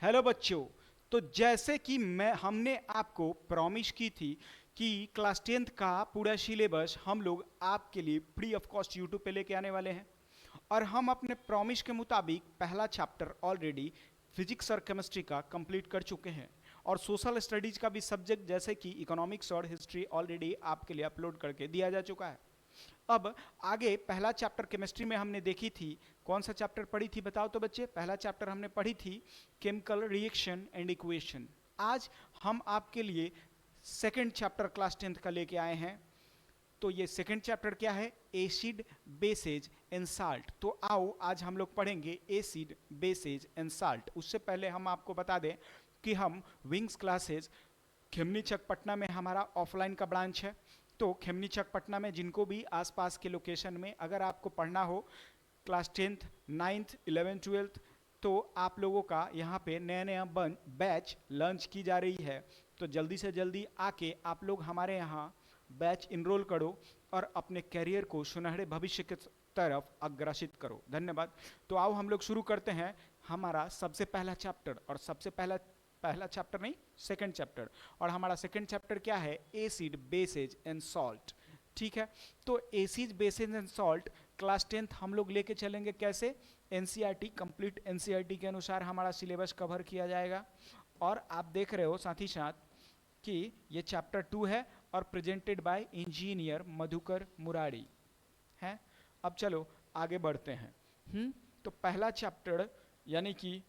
Hello बच्चों। तो जैसे कि हमने आपको प्रॉमिस की थी कि क्लास 10th का पूरा सिलेबस हम लोग आपके लिए फ्री ऑफ कॉस्ट यूट्यूब पे लेके आने वाले हैं। और हम अपने प्रॉमिस के मुताबिक पहला चैप्टर ऑलरेडी फिजिक्स और केमिस्ट्री का कंप्लीट कर चुके हैं। और सोशल स्टडीज का भी सब्जेक्ट जैसे कि इकोनॉमिक्स और हिस्ट्री ऑलरेडी आपके लिए अपलोड करके दिया जा चुका है। अब आगे पहला चैप्टर केमिस्ट्री में हमने देखी थी। कौन सा चैप्टर पढ़ी थी बताओ तो बच्चे? पहला चैप्टर हमने पढ़ी थी केमिकल रिएक्शन एंड इक्वेशन। आज हम आपके लिए सेकंड चैप्टर क्लास 10th का लेके आए हैं। तो ये सेकंड चैप्टर क्या है? Acid bases and salt. तो आओ आज हम लोग पढ़ेंगे एसिड बेसेज एंड साल्ट। उससे पहले हम आपको बता दें कि हम विंग्स क्लासेज खेमनीचक पटना में हमारा ऑफलाइन का ब्रांच है। तो खेमनीचक पटना में जिनको भी आसपास के लोकेशन में अगर आपको पढ़ना हो class 10th 9th 11th 12th, तो आप लोगों का यहाँ पे नया नया बैच लॉन्च की जा रही है। तो जल्दी से जल्दी आके आप लोग हमारे यहाँ बैच इनरोल करो और अपने कैरियर को सुनहरे भविष्य के तरफ अग्रसित करो। धन्यवाद। तो आओ हम लोग शुरू करते हैं हमारा सबसे पहला चैप्टर। और सबसे पहला पहला चैप्टर नहीं, सेकंड चैप्टर। और हमारा सेकंड चैप्टर क्या है? Acid bases and salt. ठीक है। तो acid bases and salt class 10th हम लोग लेके चलेंगे कैसे? एनसीईआरटी कंप्लीट एनसीईआरटी के अनुसार हमारा सिलेबस कवर किया जाएगा। और आप देख रहे हो साथ ही साथ कि ये चैप्टर 2 है और presented by engineer Madhukar Murari है। अब चलो आगे बढ़ते हैं। तो पहला चैप्टर यानी कि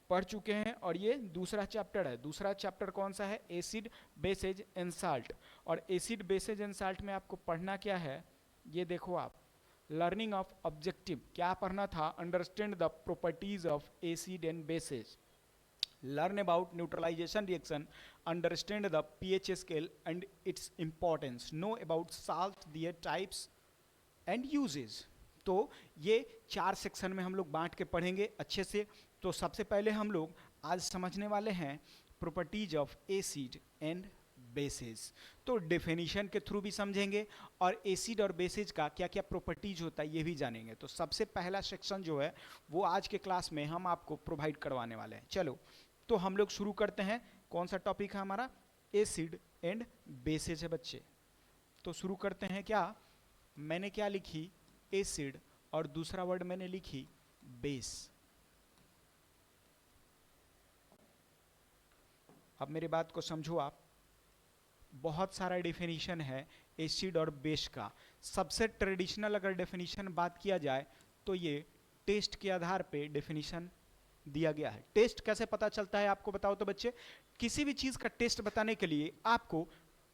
पढ़ चुके हैं और ये दूसरा चैप्टर है। दूसरा चैप्टर कौन सा है? Acid bases and salt. और एसिड बेसेज एंड साल्ट में आपको पढ़ना क्या है? ये देखो आप, लर्निंग ऑफ ऑब्जेक्टिव क्या पढ़ना था? Understand the properties of acid and bases, learn about neutralization reaction, understand the pH scale and its importance, know about salt, their types and uses। तो ये 4 सेक्शन में हम लोग बांट के पढ़ेंगे अच्छे से। तो सबसे पहले हम लोग आज समझने वाले हैं properties of acid and bases. तो डेफिनेशन के थ्रू भी समझेंगे और एसिड और बेसिस का क्या क्या प्रॉपर्टीज होता है ये भी जानेंगे। तो सबसे पहला सेक्शन जो है वो आज के क्लास में हम आपको प्रोवाइड करवाने वाले हैं। चलो तो हम लोग शुरू करते हैं। कौन सा टॉपिक है हमारा? एसिड एंड बेसिस है बच्चे। तो शुरू करते हैं। क्या मैंने क्या लिखी? एसिड और दूसरा वर्ड मैंने लिखी बेस। अब मेरी बात को समझो आप। बहुत सारा डेफिनेशन है एसिड और बेस का। सबसे ट्रेडिशनल अगर डेफिनेशन बात किया जाए तो ये टेस्ट के आधार पे डेफिनेशन दिया गया है। टेस्ट कैसे पता चलता है आपको बताओ तो बच्चे? किसी भी चीज का टेस्ट बताने के लिए आपको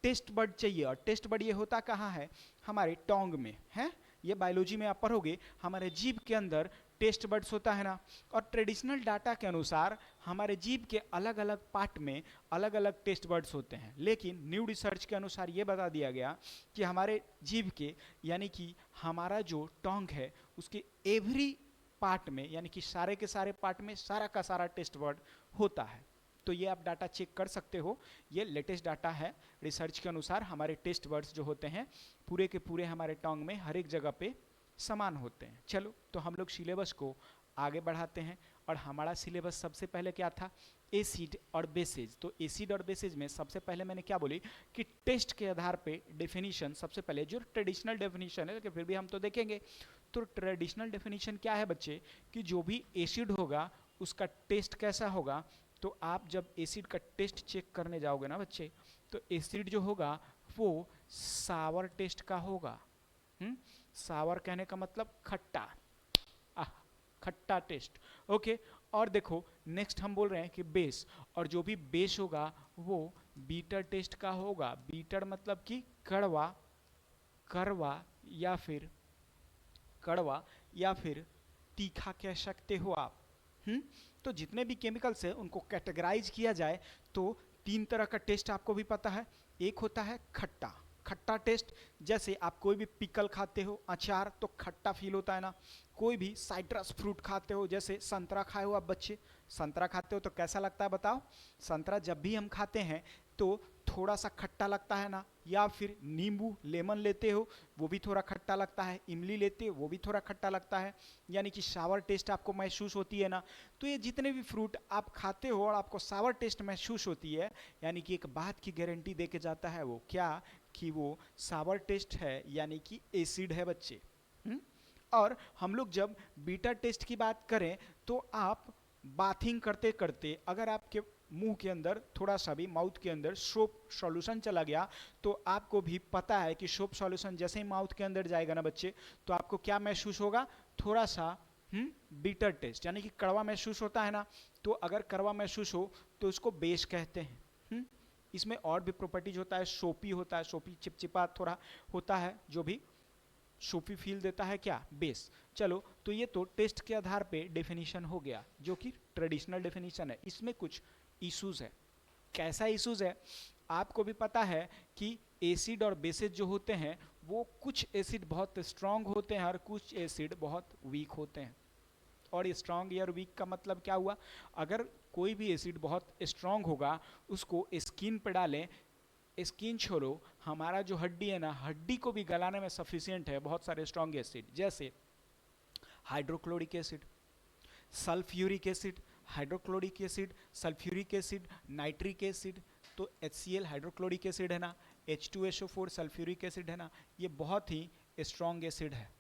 टेस्ट बर्ड चाहिए। और टेस्ट बर्ड ये होता कहाँ है? हमारे टोंग में है। ये बायोलॉजी में आप पढ़ोगे, हमारे जीभ के अंदर टेस्ट बर्ड्स होता है ना। और ट्रेडिशनल डाटा के अनुसार हमारे जीभ के अलग अलग पार्ट में अलग अलग टेस्ट बर्ड्स होते हैं। लेकिन न्यू रिसर्च के अनुसार ये बता दिया गया कि हमारे जीभ के यानी कि हमारा जो टोंग है उसके एवरी पार्ट में यानी कि सारे के सारे पार्ट में सारा का सारा टेस्ट बर्ड होता है। तो ये आप डाटा चेक कर सकते हो। ये लेटेस्ट डाटा है। रिसर्च के अनुसार हमारे टेस्ट बर्ड्स जो होते हैं पूरे के पूरे हमारे टोंग में हर एक जगह पे समान होते हैं। चलो तो हम लोग सिलेबस को आगे बढ़ाते हैं। और हमारा सिलेबस सबसे पहले क्या था? एसिड और बेसेज। तो एसिड और बेसेज में सबसे पहले मैंने क्या बोली कि टेस्ट के आधार पे डेफिनेशन सबसे पहले जो ट्रेडिशनल डेफिनेशन है, लेकिन फिर भी हम तो देखेंगे। तो ट्रेडिशनल डेफिनेशन क्या है बच्चे? कि जो भी एसिड होगा उसका टेस्ट कैसा होगा? तो आप जब एसिड का टेस्ट चेक करने जाओगे ना बच्चे, तो एसिड जो होगा वो सावर टेस्ट का होगा। सावर कहने का मतलब खट्टा, खट्टा टेस्ट। ओके। और देखो नेक्स्ट हम बोल रहे हैं कि बेस, और जो भी बेस होगा वो बीटर टेस्ट का होगा। बीटर मतलब कि कड़वा, करवा या फिर कड़वा या फिर तीखा कह सकते हो आप। तो जितने भी केमिकल्स हैं उनको कैटेगराइज किया जाए तो 3 तरह का टेस्ट आपको भी पता है। एक होता है खट्टा, खट्टा टेस्ट, जैसे आप कोई भी पिकल खाते हो, अचार, तो खट्टा फील होता है ना। कोई भी साइट्रस फ्रूट खाते हो, जैसे संतरा खाए हो आप बच्चे, संतरा खाते हो तो कैसा लगता है बताओ। संतरा जब भी हम खाते हैं तो थोड़ा सा खट्टा लगता है ना। या फिर नींबू लेमन लेते हो, वो भी थोड़ा खट्टा लगता है। इमली लेते हो, वो भी थोड़ा खट्टा लगता है, यानी कि सावर टेस्ट आपको महसूस होती है ना। तो ये जितने भी फ्रूट आप खाते हो और आपको सावर टेस्ट महसूस होती है, यानी कि एक बात की गारंटी दे के जाता है वो क्या, कि वो सावर टेस्ट है, यानी कि एसिड है बच्चे। और हम लोग जब बीटा टेस्ट की बात करें तो आप बाथिंग करते करते अगर आपके मुंह के अंदर थोड़ा सा भी, माउथ के अंदर सोप सॉल्यूशन चला गया, तो आपको भी पता है कि सोप सॉल्यूशन जैसे ही माउथ के अंदर जाएगा ना बच्चे, तो आपको क्या महसूस होगा, थोड़ा सा बीटर टेस्ट, यानी कि कड़वा महसूस होता है ना। तो अगर कड़वा महसूस हो तो उसको बेस कहते हैं। इसमें और भी प्रॉपर्टीज होता है, सोपी होता है, सोपी चिपचिपा थोड़ा होता है, जो भी सोपी फील देता है क्या, बेस। चलो, तो ये तो टेस्ट के आधार पे डेफिनेशन हो गया, जो कि ट्रेडिशनल डेफिनेशन है। इसमें कुछ इश्यूज है। कैसा इश्यूज है, आपको भी पता है कि एसिड और बेसिस जो होते हैं, वो कुछ एसिड बहुत स्ट्रांग होते हैं और कुछ एसिड बहुत वीक होते हैं। और स्ट्रांग या वीक का मतलब क्या हुआ, अगर कोई भी एसिड बहुत स्ट्रांग होगा, उसको स्किन पे डालें, स्किन छोड़ो, हमारा जो हड्डी है ना, हड्डी को भी गलाने में सफिशिएंट है बहुत सारे स्ट्रांग एसिड, जैसे hydrochloric acid, sulphuric acid, hydrochloric acid, sulphuric acid, nitric acid. तो HCl हाइड्रोक्लोरिक एसिड है ना, H2SO4 सल्फ्यूरिक एसिड है ना, ये बहुत ही स्ट्रॉन्ग एसिड है।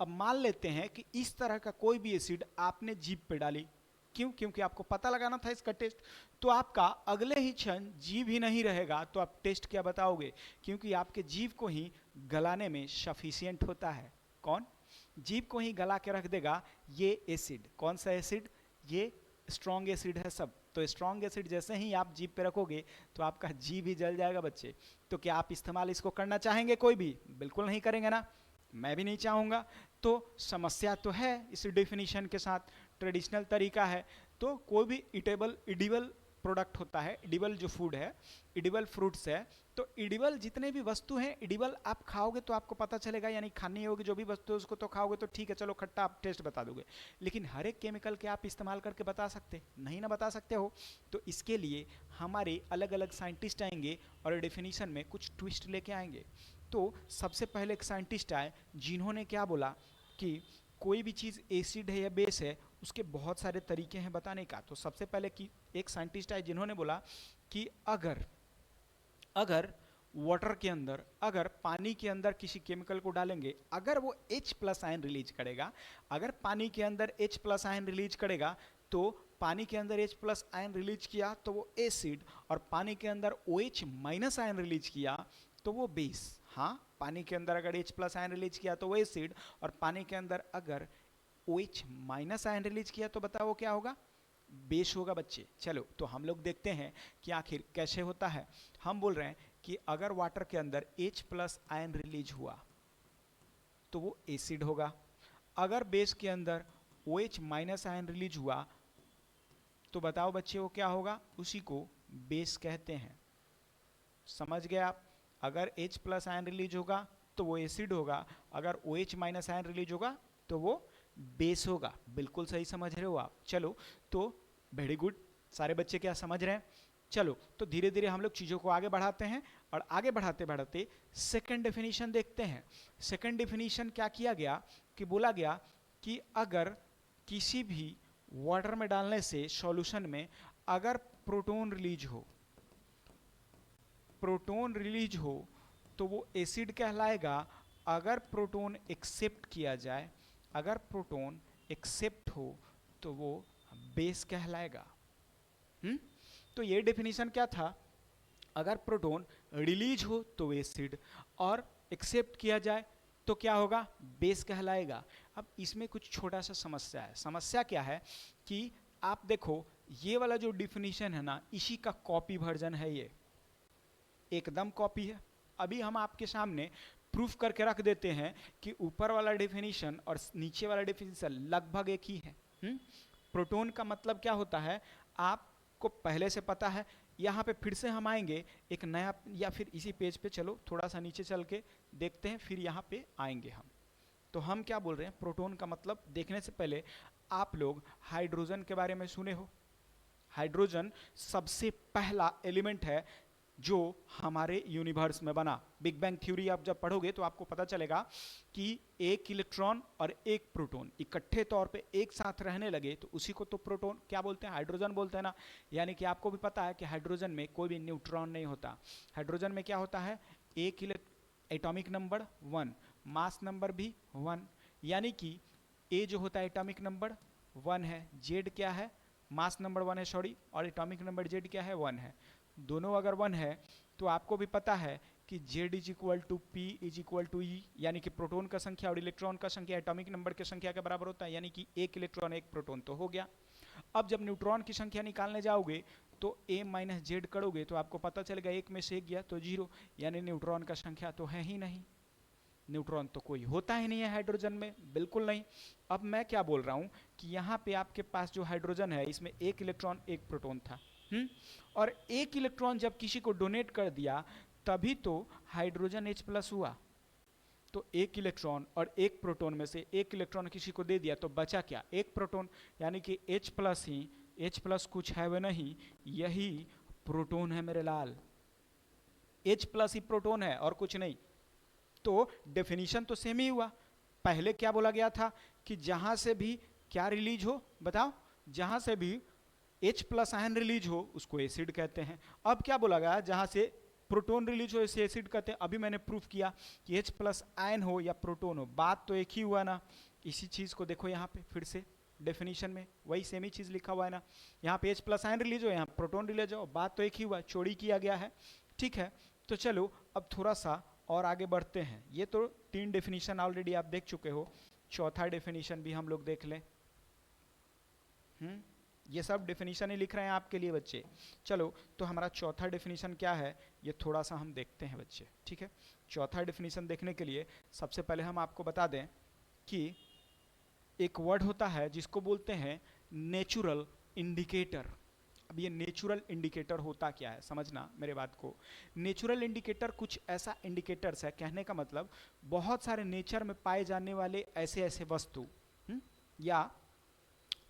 अब मान लेते हैं कि इस तरह का कोई भी एसिड आपने जीभ पे डाली, क्यों, क्योंकि आपको पता लगाना था इसका टेस्ट, तो आपका अगले ही क्षण जीभ ही नहीं रहेगा, तो आप टेस्ट क्या बताओगे, क्योंकि आपके जीभ को ही गलाने में सफिशिएंट होता है। कौन, जीभ को ही गला के रख देगा ये एसिड। कौन सा एसिड, ये स्ट्रॉन्ग एसिड है सब। तो स्ट्रॉन्ग एसिड जैसे ही आप जीभ पे रखोगे तो आपका जीभ ही जल जाएगा बच्चे। तो क्या आप इस्तेमाल इसको करना चाहेंगे, कोई भी, बिल्कुल नहीं करेंगे ना, मैं भी नहीं चाहूँगा। तो समस्या तो है इस डेफिनेशन के साथ, ट्रेडिशनल तरीका है। तो कोई भी इडिबल प्रोडक्ट होता है, इडिबल जो फूड है, इडिबल फ्रूट्स है, तो इडिबल जितने भी वस्तु हैं, इडिबल आप खाओगे तो आपको पता चलेगा, यानी खानी होगी जो भी वस्तु है उसको तो खाओगे तो ठीक है, चलो खट्टा आप टेस्ट बता दोगे। लेकिन हर एक केमिकल के आप इस्तेमाल करके बता सकते नहीं ना, बता सकते हो। तो इसके लिए हमारे अलग अलग साइंटिस्ट आएंगे और डेफिनेशन में कुछ ट्विस्ट लेके आएंगे। तो सबसे पहले एक साइंटिस्ट आए जिन्होंने क्या बोला कि कोई भी चीज़ एसिड है या बेस है, उसके बहुत सारे तरीके हैं बताने का। तो सबसे पहले कि एक साइंटिस्ट आए जिन्होंने बोला कि अगर वाटर के अंदर, अगर पानी के अंदर किसी केमिकल को डालेंगे, अगर वो H+ आयन रिलीज करेगा, अगर पानी के अंदर H+ आयन रिलीज करेगा, तो पानी के अंदर H+ आयन रिलीज किया तो वो एसिड, और पानी के अंदर OH- आयन रिलीज किया तो वो बेस। हाँ, पानी के अंदर अगर H+ आयन रिलीज किया तो वो एसिड, और पानी के अंदर अगर OH- आयन रिलीज किया तो बताओ क्या होगा, बेस होगा बच्चे। चलो, तो हम लोग देखते हैं कि आखिर कैसे होता है। हम बोल रहे हैं कि अगर वाटर के अंदर H+ आयन रिलीज हुआ तो वो एसिड होगा, अगर बेस के अंदर OH- आयन रिलीज हुआ तो बताओ बच्चे वो क्या होगा, उसी को बेस कहते हैं। समझ गए आप, अगर H+ आयन रिलीज होगा तो वो एसिड होगा, अगर OH- आयन रिलीज होगा तो वो बेस होगा। बिल्कुल सही समझ रहे हो आप। चलो, तो वेरी गुड, सारे बच्चे क्या समझ रहे हैं। चलो, तो धीरे धीरे हम लोग चीज़ों को आगे बढ़ाते हैं, और आगे बढ़ाते बढ़ाते सेकंड डेफिनेशन देखते हैं। सेकंड डेफिनेशन क्या किया गया कि बोला गया कि अगर किसी भी वाटर में डालने से सॉल्यूशन में अगर प्रोटॉन रिलीज हो, प्रोटॉन रिलीज हो तो वो एसिड कहलाएगा। अगर प्रोटॉन एक्सेप्ट किया जाए, अगर प्रोटॉन एक्सेप्ट हो तो वो बेस कहलाएगा। तो ये डेफिनेशन क्या था, अगर प्रोटॉन रिलीज हो तो एसिड, और एक्सेप्ट किया जाए तो क्या होगा, बेस कहलाएगा। अब इसमें कुछ छोटा सा समस्या है। समस्या क्या है कि आप देखो, ये वाला जो डेफिनेशन है ना, इसी का कॉपी वर्जन है, ये एकदम कॉपी है। अभी हम आपके सामने प्रूफ करके रख देते हैं कि ऊपर वाला डेफिनेशन और नीचे वाला डेफिनेशन लगभग एक ही है। प्रोटॉन का मतलब क्या होता है, आप को पहले से पता है। यहाँ पे फिर से हम आएंगे एक नया, या फिर इसी पेज पे चलो थोड़ा सा नीचे चल के देखते हैं, फिर यहाँ पे आएंगे हम। तो हम क्या बोल रहे हैं, प्रोटॉन का मतलब देखने से पहले आप लोग हाइड्रोजन के बारे में सुने हो। हाइड्रोजन सबसे पहला एलिमेंट है जो हमारे यूनिवर्स में बना। बिग बैंग थ्योरी आप जब पढ़ोगे तो आपको पता चलेगा कि एक इलेक्ट्रॉन और एक प्रोटॉन इकट्ठे तौर पे एक साथ रहने लगे तो उसी को तो प्रोटॉन क्या बोलते हैं, हाइड्रोजन बोलते हैं ना। यानी कि आपको भी पता है कि हाइड्रोजन में कोई भी न्यूट्रॉन नहीं होता। हाइड्रोजन में क्या होता है, एक एटॉमिक नंबर 1, मास नंबर भी 1, यानी कि ए जो होता है एटॉमिक नंबर 1 है, जेड क्या है, मास नंबर 1 है सॉरी, और एटॉमिक नंबर जेड क्या है, 1 है। दोनों अगर 1 है तो आपको भी पता है कि Z is equal to P is equal to E, यानी कि प्रोटॉन का संख्या और इलेक्ट्रॉन का संख्या एटॉमिक नंबर की संख्या के बराबर होता है, यानी कि एक इलेक्ट्रॉन एक प्रोटॉन तो हो गया। अब जब न्यूट्रॉन की संख्या निकालने जाओगे तो a माइनस जेड करोगे तो आपको पता चलेगा एक में से एक गया तो 0, यानी न्यूट्रॉन का संख्या तो है ही नहीं। न्यूट्रॉन तो कोई होता ही नहीं है हाइड्रोजन में, बिल्कुल नहीं। अब मैं क्या बोल रहा हूं कि यहाँ पे आपके पास जो हाइड्रोजन है इसमें एक इलेक्ट्रॉन एक प्रोटॉन था, और एक इलेक्ट्रॉन जब किसी को डोनेट कर दिया तभी तो हाइड्रोजन H प्लस हुआ। तो एक इलेक्ट्रॉन और एक प्रोटॉन में से एक इलेक्ट्रॉन किसी को दे दिया तो बचा क्या, एक प्रोटॉन, यानी कि H प्लस ही, H प्लस कुछ है वह नहीं, यही प्रोटॉन है मेरे लाल। H प्लस ही प्रोटॉन है और कुछ नहीं। तो डेफिनेशन तो सेम ही हुआ। पहले क्या बोला गया था कि जहां से भी क्या रिलीज हो, बताओ, जहां से भी H प्लस आयन रिलीज हो उसको एसिड कहते हैं। अब क्या बोला गया, जहां से प्रोटॉन रिलीज हो इसे एसिड कहते हैं। अभी मैंने प्रूफ किया कि H प्लस आयन हो या प्रोटॉन हो, बात तो एक ही हुआ ना। इसी चीज को देखो यहाँ पे फिर से डेफिनेशन में वही सेम ही चीज लिखा हुआ है ना। यहाँ पे H प्लस आयन रिलीज हो, यहाँ प्रोटॉन रिलीज हो, बात तो एक ही हुआ, चोरी किया गया है। ठीक है, तो चलो अब थोड़ा सा और आगे बढ़ते हैं। ये तो 3 डेफिनेशन ऑलरेडी आप देख चुके हो, चौथा डेफिनेशन भी हम लोग देख लें। ये सब डेफिनेशन ही लिख रहे हैं आपके लिए बच्चे। चलो तो हमारा चौथा डेफिनेशन क्या है ये थोड़ा सा हम देखते हैं बच्चे। ठीक है, चौथा डेफिनेशन देखने के लिए सबसे पहले हम आपको बता दें कि एक वर्ड होता है जिसको बोलते हैं नेचुरल इंडिकेटर। अब ये नेचुरल इंडिकेटर होता क्या है, समझना मेरे बात को। नेचुरल इंडिकेटर कुछ ऐसा इंडिकेटर्स है, कहने का मतलब बहुत सारे नेचर में पाए जाने वाले ऐसे ऐसे वस्तु, या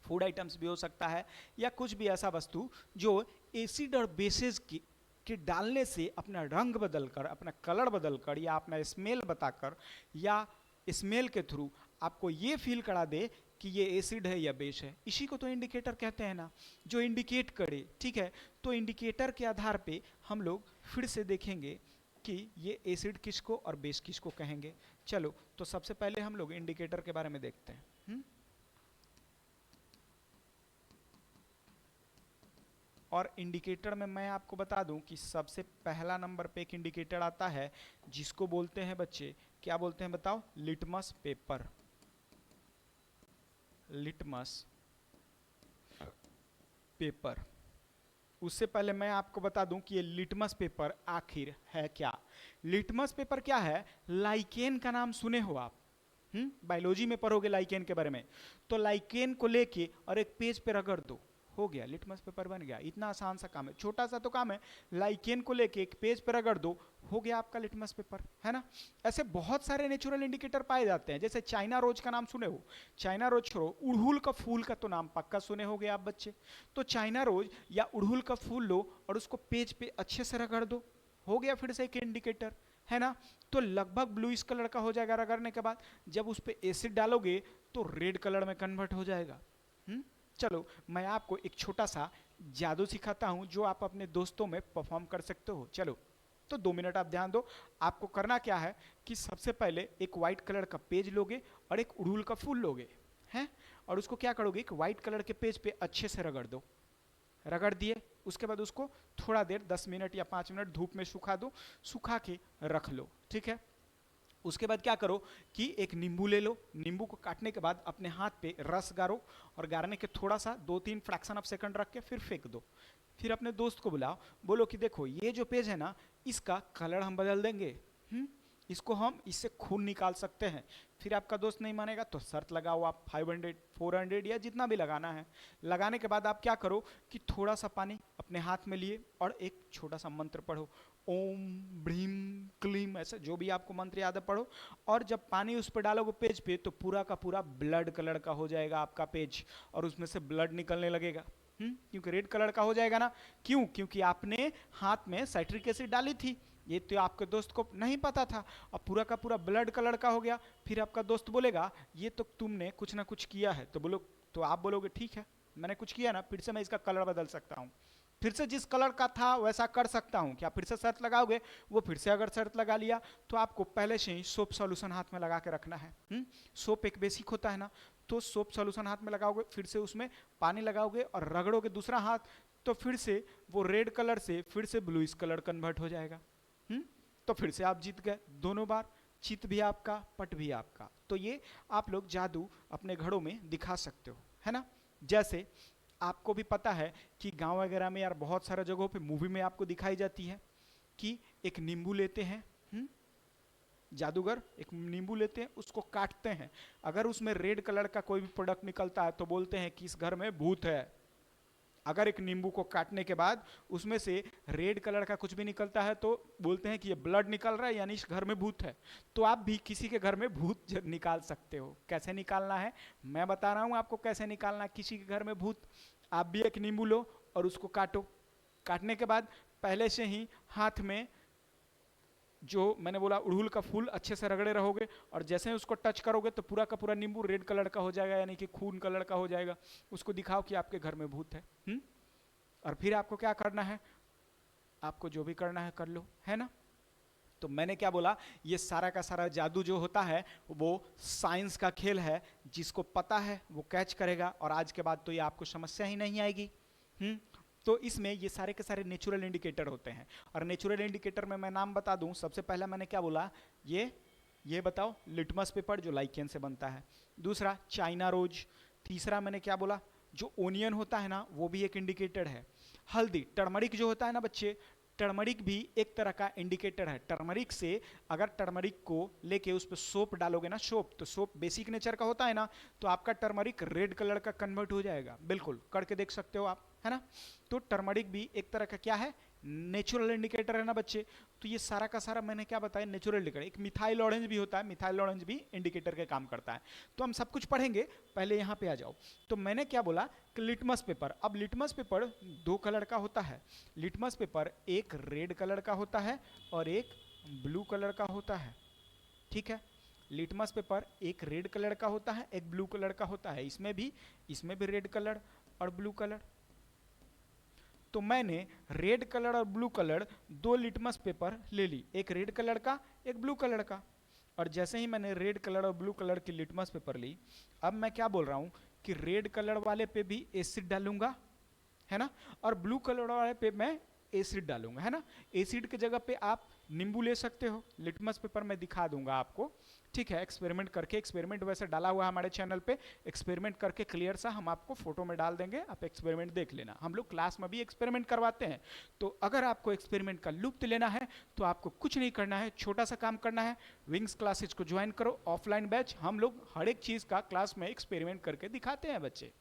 फूड आइटम्स भी हो सकता है, या कुछ भी ऐसा वस्तु जो एसिड और बेसिस के डालने से अपना रंग बदलकर, अपना कलर बदलकर, या अपना स्मेल बताकर, या स्मेल के थ्रू आपको ये फील करा दे कि ये एसिड है या बेस है। इसी को तो इंडिकेटर कहते हैं ना, जो इंडिकेट करे। ठीक है, तो इंडिकेटर के आधार पे हम लोग फिर से देखेंगे कि ये एसिड किसको और बेस किसको कहेंगे। चलो तो सबसे पहले हम लोग इंडिकेटर के बारे में देखते हैं। और इंडिकेटर में मैं आपको बता दूं कि सबसे पहला नंबर पे एक इंडिकेटर आता है जिसको बोलते हैं बच्चे, क्या बोलते हैं बताओ, लिटमस पेपर। Litmus paper. उससे पहले मैं आपको बता दूं कि ये लिटमस पेपर आखिर है क्या। लिटमस पेपर क्या है, लाइकेन का नाम सुने हो आप, बायोलॉजी में पढ़ोगे लाइकेन के बारे में। तो लाइकेन को लेके और एक पेज पे रगड़ दो, हो गया लिटमस पेपर बन गया। इतना आसान सा काम है, छोटा सा तो काम है, लाइकेन को लेके एक पेज पे रगड़ दो, हो गया आपका लिटमस पेपर, है ना। ऐसे बहुत सारे नेचुरल इंडिकेटर पाए जाते हैं, जैसे चाइना रोज का नाम सुने हो, चाइना रोज छोड़ो, उड़हुल का फूल का तो नाम पक्का सुने होगे आप बच्चे। तो चाइना रोज या उड़हुल का फूल लो और उसको पेज पे अच्छे से रगड़ दो, हो गया फिर से एक इंडिकेटर, है ना। तो लगभग ब्लूइश कलर का हो जाएगा रगड़ने के बाद। जब उस पर एसिड डालोगे तो रेड कलर में कन्वर्ट हो जाएगा। चलो मैं आपको एक छोटा सा जादू सिखाता हूं जो आप अपने दोस्तों में परफॉर्म कर सकते हो। चलो तो 2 मिनट आप ध्यान दो। आपको करना क्या है कि सबसे पहले एक व्हाइट कलर का पेज लोगे और एक उड़हुल का फूल लोगे, हैं, और उसको क्या करोगे, एक व्हाइट कलर के पेज पे अच्छे से रगड़ दो। रगड़ दिए, उसके बाद उसको थोड़ा देर 10 मिनट या 5 मिनट धूप में सुखा दो, सुखा के रख लो। ठीक है, उसके बाद क्या करो कि एक नींबू ले लो, नींबू को काटने के बाद अपने हाथ पे रस गारो, और गारने के थोड़ा सा 2-3 फ्रैक्शन ऑफ सेकंड रख के फिर फेंक दो। फिर अपने दोस्त को बुलाओ, बोलो कि देखो ये जो पेज है ना इसका कलर हम बदल देंगे, इसको हम इससे खून निकाल सकते हैं। फिर आपका दोस्त नहीं मानेगा तो शर्त लगाओ आप 500 400 या जितना भी लगाना है। लगाने के बाद आप क्या करो कि थोड़ा सा पानी अपने हाथ में लिए और एक छोटा सा मंत्र पढ़ो, ओम भ्रीम क्लीम, ऐसा जो भी आपको मंत्र याद है पढ़ो। और जब पानी उस पर डालोगे पेज पे तो पूरा का पूरा ब्लड कलर का हो जाएगा आपका पेज, और उसमें से ब्लड निकलने लगेगा। क्योंकि रेड कलर का हो जाएगा ना। क्यों? क्योंकि आपने हाथ में साइट्रिक एसिड डाली थी, ये तो आपके दोस्त को नहीं पता था, अब पूरा का पूरा ब्लड कलर का हो गया। फिर आपका दोस्त बोलेगा ये तो तुमने कुछ ना कुछ किया है, तो आप बोलोगे ठीक है मैंने कुछ किया ना, फिर से मैं इसका कलर बदल सकता हूँ, फिर से जिस कलर का था वैसा कर सकता हूँ। क्या फिर से शर्त लगाओगे? वो फिर से अगर शर्त लगा लिया तो आपको पहले से ही सोप सॉल्यूशन हाथ में लगा के रखना है। सोप एक बेसिक होता है ना, तो सोप सॉल्यूशन हाथ में लगाओगे, फिर से उसमें पानी लगाओगे और रगड़ोगे दूसरा हाथ, तो फिर से वो रेड कलर से फिर से ब्लूइश कलर कन्वर्ट हो जाएगा। तो फिर से आप जीत गए दोनों बार, चित भी आपका पट भी आपका। तो ये आप लोग जादू अपने घरों में दिखा सकते हो, है ना। जैसे आपको भी पता है कि गांव वगैरह में यार बहुत सारे जगहों पे मूवी में आपको दिखाई जाती है कि एक नींबू लेते हैं, जादूगर एक नींबू लेते हैं, उसको काटते हैं, अगर उसमें रेड कलर का कोई भी प्रोडक्ट निकलता है तो बोलते हैं कि इस घर में भूत है। अगर एक नींबू को काटने के बाद उसमें से रेड कलर का कुछ भी निकलता है तो बोलते हैं कि ये ब्लड निकल रहा है, यानी इस घर में भूत है। तो आप भी किसी के घर में भूत निकाल सकते हो। कैसे निकालना है मैं बता रहा हूं आपको, कैसे निकालना है किसी के घर में भूत। आप भी एक नींबू लो और उसको काटो, काटने के बाद पहले से ही हाथ में जो मैंने बोला उड़हुल का फूल अच्छे से रगड़े रहोगे, और जैसे ही उसको टच करोगे तो पूरा का पूरा नींबू रेड कलर का हो जाएगा, यानी कि खून कलर का हो जाएगा। उसको दिखाओ कि आपके घर में भूत है। और फिर आपको क्या करना है, आपको जो भी करना है कर लो, है ना। तो मैंने क्या बोला, ये सारा का सारा जादू जो होता है वो साइंस का खेल है, जिसको पता है वो कैच करेगा, और आज के बाद तो ये आपको समस्या ही नहीं आएगी। तो इसमें ये सारे के सारे नेचुरल इंडिकेटर होते हैं, और नेचुरल इंडिकेटर में मैं नाम बता दूं। सबसे पहला मैंने क्या बोला, ये बताओ लिटमस पेपर जो लाइकेन से बनता है, दूसरा चाइना रोज, तीसरा मैंने क्या बोला, जो ओनियन होता है ना वो भी एक इंडिकेटर है, हल्दी टर्मरिक जो होता है ना बच्चे, टर्मरिक भी एक तरह का इंडिकेटर है। टर्मरिक से अगर टर्मरिक को लेके उस पर सोप डालोगे ना, सोप तो सोप बेसिक नेचर का होता है ना, तो आपका टर्मरिक रेड कलर का कन्वर्ट हो जाएगा। बिल्कुल करके देख सकते हो आप, है ना। तो टर्मरिक भी एक तरह का क्या है, नेचुरल इंडिकेटर है ना बच्चे। तो ये सारा का सारा मैंने क्या बताया, नेचुरल इंडिकेटर। एक मिथाइल ऑरेंज भी होता है, मिथाइल ऑरेंज भी इंडिकेटर के काम करता है। तो हम सब कुछ पढ़ेंगे, पहले यहाँ पे आ जाओ। तो मैंने क्या बोला कि लिटमस पेपर, अब लिटमस पेपर दो कलर का होता है। लिटमस पेपर एक रेड कलर का होता है और एक ब्लू कलर का होता है, ठीक है। लिटमस पेपर एक रेड कलर का होता है, एक ब्लू कलर का होता है। इसमें भी रेड कलर और ब्लू कलर। तो मैंने रेड कलर और ब्लू कलर दो लिटमस पेपर ले ली, एक रेड कलर का एक ब्लू कलर का। और जैसे ही मैंने रेड कलर और ब्लू कलर की लिटमस पेपर ली, अब मैं क्या बोल रहा हूं कि रेड कलर वाले पे भी एसिड डालूंगा, है ना, और ब्लू कलर वाले पे मैं एसिड डालूंगा, है ना। एसिड की जगह पे आप नींबू ले सकते हो। लिटमस पेपर मैं दिखा दूंगा आपको, ठीक है, एक्सपेरिमेंट करके। एक्सपेरिमेंट वैसे डाला हुआ है हमारे चैनल पे, एक्सपेरिमेंट करके क्लियर सा हम आपको फोटो में डाल देंगे, आप एक्सपेरिमेंट देख लेना। हम लोग क्लास में भी एक्सपेरिमेंट करवाते हैं। तो अगर आपको एक्सपेरिमेंट का लुत्फ लेना है तो आपको कुछ नहीं करना है, छोटा सा काम करना है, विंग्स क्लासेज को ज्वाइन करो, ऑफलाइन बैच। हम लोग हर एक चीज का क्लास में एक्सपेरिमेंट करके दिखाते हैं बच्चे,